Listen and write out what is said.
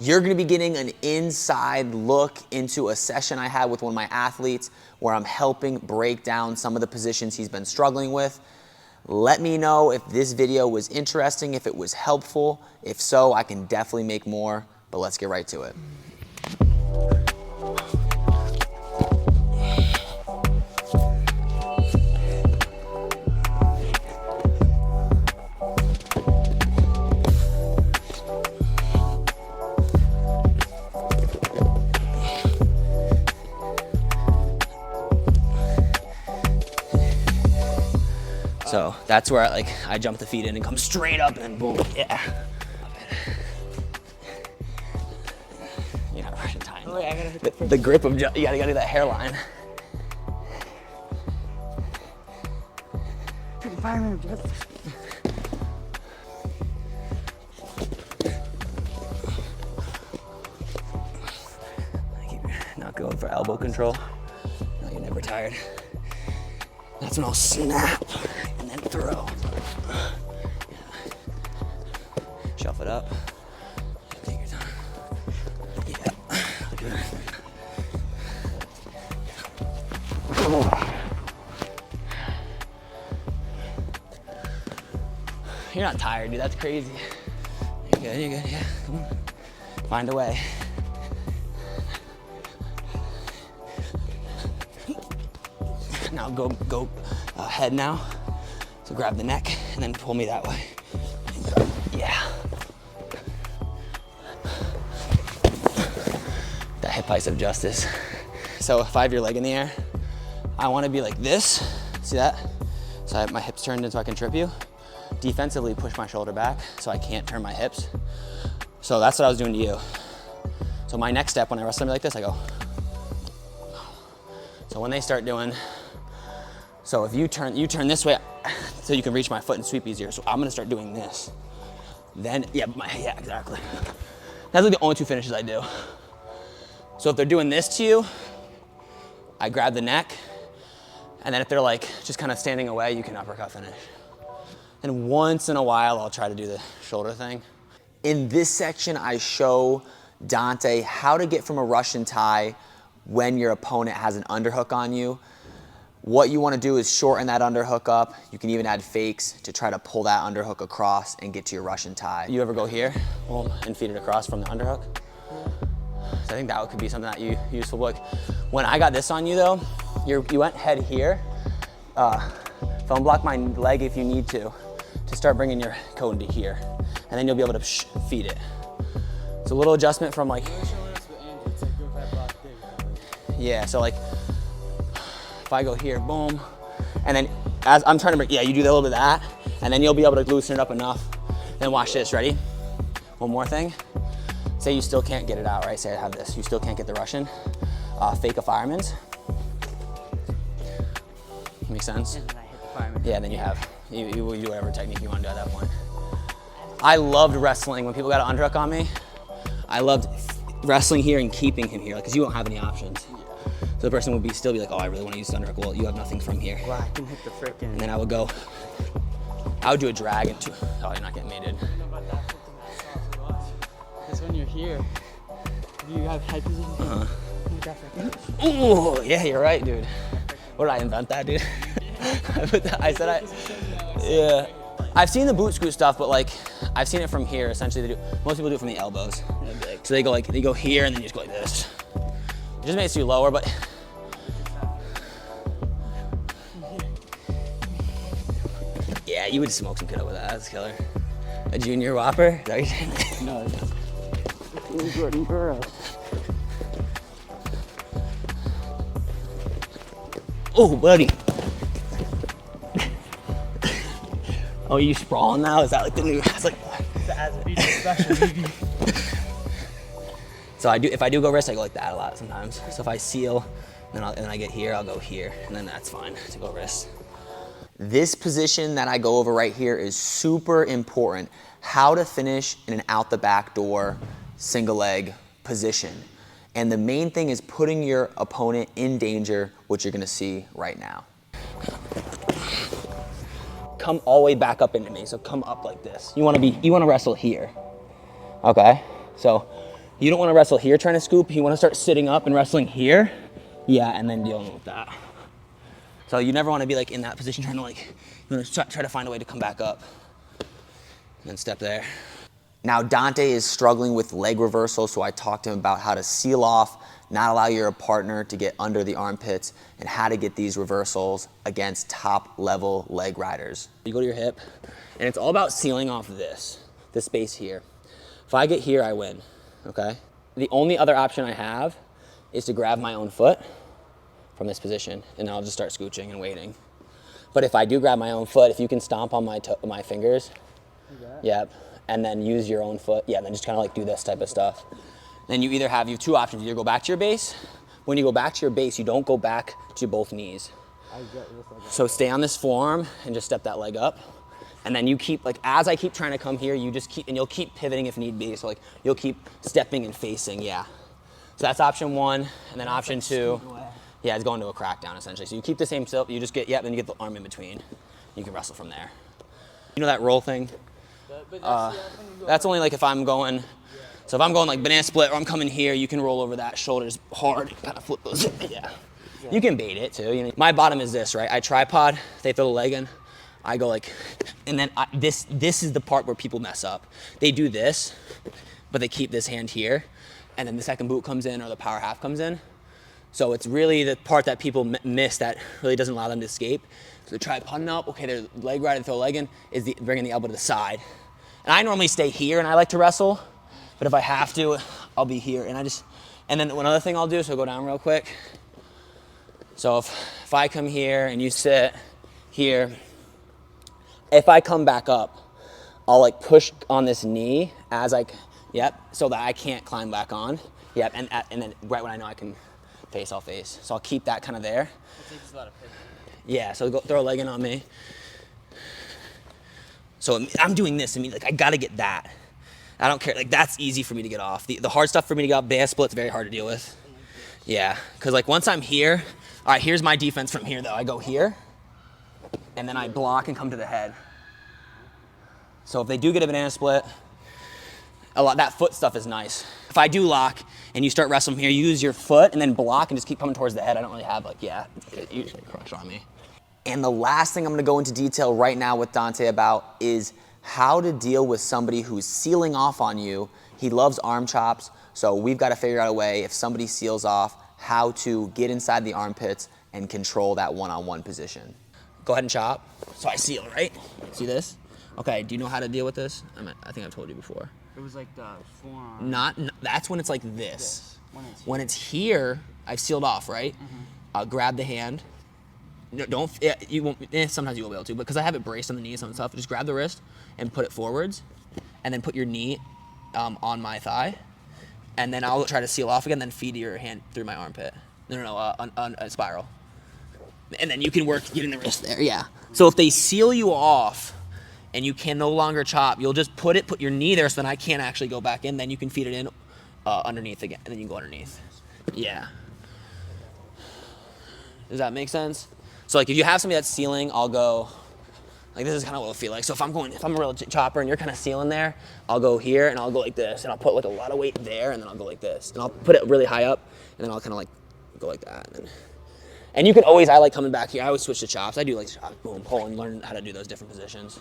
You're gonna be getting an inside look into a session I had with one of my athletes where I'm helping break down some of the positions he's been struggling with. Let me know if this video was interesting, if it was helpful. If so, I can definitely make more, but let's get right to it. So that's where I jump the feet in and come straight up and then boom, yeah. You're not Russian tying. Oh, yeah, I gotta hit the grip of, you gotta do that hairline. Fireman, just. Keep not going for elbow control. No, you're never tired. That's when I'll snap and then throw. Yeah. Shuffle it up. Take your time. Yeah. You're not tired, dude. That's crazy. You're good, yeah. Come on. Find a way. Now go head now. So grab the neck and then pull me that way. Yeah. That hip bicep justice. So if I have your leg in the air, I want to be like this. See that? So I have my hips turned in so I can trip you. Defensively push my shoulder back so I can't turn my hips. So that's what I was doing to you. So my next step when I wrestle somebody like this, I go. So when they start doing, so if you turn this way so you can reach my foot and sweep easier. So I'm gonna start doing this. Then, yeah, exactly. That's like the only two finishes I do. So if they're doing this to you, I grab the neck, and then if they're like just kind of standing away, you can uppercut finish. And once in a while, I'll try to do the shoulder thing. In this section, I show Dante how to get from a Russian tie when your opponent has an underhook on you. What you want to do is shorten that underhook up. You can even add fakes to try to pull that underhook across and get to your Russian tie. You ever go here and feed it across from the underhook? So I think that could be something that you useful. Like when I got this on you though, you went head here. Phone block my leg if you need to start bringing your coat into here. And then you'll be able to feed it. It's a little adjustment from like, yeah, so like, if I go here, boom, and then as I'm trying to bring, yeah, you do a little bit of that, and then you'll be able to loosen it up enough. Then watch this, ready? One more thing. Say you still can't get it out, right? Say I have this, you still can't get the Russian. Fake a fireman's. Make sense? And then I hit the fireman. Yeah, then you do whatever technique you want to do at that point. I loved wrestling when people got an underhook on me. I loved wrestling here and keeping him here, because you won't have any options. So the person would still be like, oh, I really want to use the underhook. Well, you have nothing from here. Well, I can hit the frickin'. And then I would do a drag into, oh, you're not getting mated. I don't know about that because when you're here, you have head position. Ooh, yeah, you're right, dude. What did I invent that, dude? Yeah. I've seen the boot screw stuff, but like, I've seen it from here. Essentially, most people do it from the elbows. So they go here and then you just go like this. It just makes you lower, but. Yeah, you would smoke some kid over that. That's killer. A junior whopper? Is that what you're saying? No, it's Jordan Burroughs. Oh, buddy. Oh, you sprawling now? Is that like the new? It's like. So if I do go wrist, I go like that a lot sometimes. So if I seal, and then I get here, I'll go here, and then that's fine to go wrist. This position that I go over right here is super important. How to finish in an out the back door single leg position. And the main thing is putting your opponent in danger, which you're gonna see right now. Come all the way back up into me, so come up like this. You wanna wrestle here, okay? So You don't want to wrestle here trying to scoop. You want to start sitting up and wrestling here. Yeah, and then dealing with that. So you never want to be like in that position trying to like, you want to try to find a way to come back up. And then step there. Now Dante is struggling with leg reversal, so I talked to him about how to seal off, not allow your partner to get under the armpits, and how to get these reversals against top level leg riders. You go to your hip, and it's all about sealing off this space here. If I get here, I win, okay? The only other option I have is to grab my own foot from this position, and then I'll just start scooching and waiting. But if I do grab my own foot, if you can stomp on my fingers, yep, and then use your own foot, yeah, then just kind of like do this type of stuff. Then you have two options. You either go back to your base. When you go back to your base, you don't go back to both knees. So stay on this forearm and just step that leg up. And then you keep, like, as I keep trying to come here, you just keep, and you'll keep pivoting if need be. So like, you'll keep stepping and facing, yeah. So that's option one. And then option two, yeah, it's going to a crackdown essentially. So you keep the same tilt, you just get, yeah, then you get the arm in between. You can wrestle from there. You know that roll thing? That's only like if I'm going, so if I'm going like banana split or I'm coming here, you can roll over that shoulders hard, kind of flip those, yeah. You can bait it too. You know, my bottom is this, right? I tripod, they throw the leg in, I go like, and then this is the part where people mess up. They do this, but they keep this hand here, and then the second boot comes in or the power half comes in. So it's really the part that people miss that really doesn't allow them to escape. So they tripod up, okay, their leg right and throw a leg in, is bringing the elbow to the side. And I normally stay here and I like to wrestle, but if I have to, I'll be here. And then one other thing I'll do, so go down real quick. So if I come here and you sit here, if I come back up, I'll like push on this knee as yep, so that I can't climb back on. Yep, and then right when I know I can face, I'll face. So I'll keep that kind of there. It takes a lot of pivot. Yeah, so go throw a leg in on me. So I'm doing this, I mean, like, I gotta get that. I don't care, like, that's easy for me to get off. The hard stuff for me to get off, banana split's very hard to deal with. Yeah, because like once I'm here, all right, here's my defense from here though. I go here, and then I block and come to the head. So if they do get a banana split, that foot stuff is nice. If I do lock and you start wrestling here, you use your foot and then block and just keep coming towards the head. I don't really have like, yeah, it usually crush on me. And the last thing I'm gonna go into detail right now with Dante about is how to deal with somebody who's sealing off on you. He loves arm chops, so we've got to figure out a way, if somebody seals off, how to get inside the armpits and control that one-on-one position. Go ahead and chop. So I seal, right? See this? Okay, do you know how to deal with this? I think I've told you before. It was like the forearm. That's when it's like this. When it's here, I've sealed off, right? Grab the hand. No, you won't. Sometimes you will be able to, but because I have it braced on the knees and stuff, just grab the wrist and put it forwards, and then put your knee on my thigh, and then I'll try to seal off again. Then feed your hand through my armpit. On a spiral, and then you can work getting the wrist there. Yeah. So if they seal you off, and you can no longer chop, you'll just put your knee there, so then I can't actually go back in. Then you can feed it in underneath again, and then you can go underneath. Yeah. Does that make sense? So like if you have somebody that's sealing, I'll go, like this is kind of what it'll feel like. So if I'm a real chopper and you're kind of sealing there, I'll go here and I'll go like this, and I'll put like a lot of weight there, and then I'll go like this. And I'll put it really high up, and then I'll kind of like go like that. And you can always, I like coming back here. I always switch to chops. I do like chop, boom, pull, and learn how to do those different positions.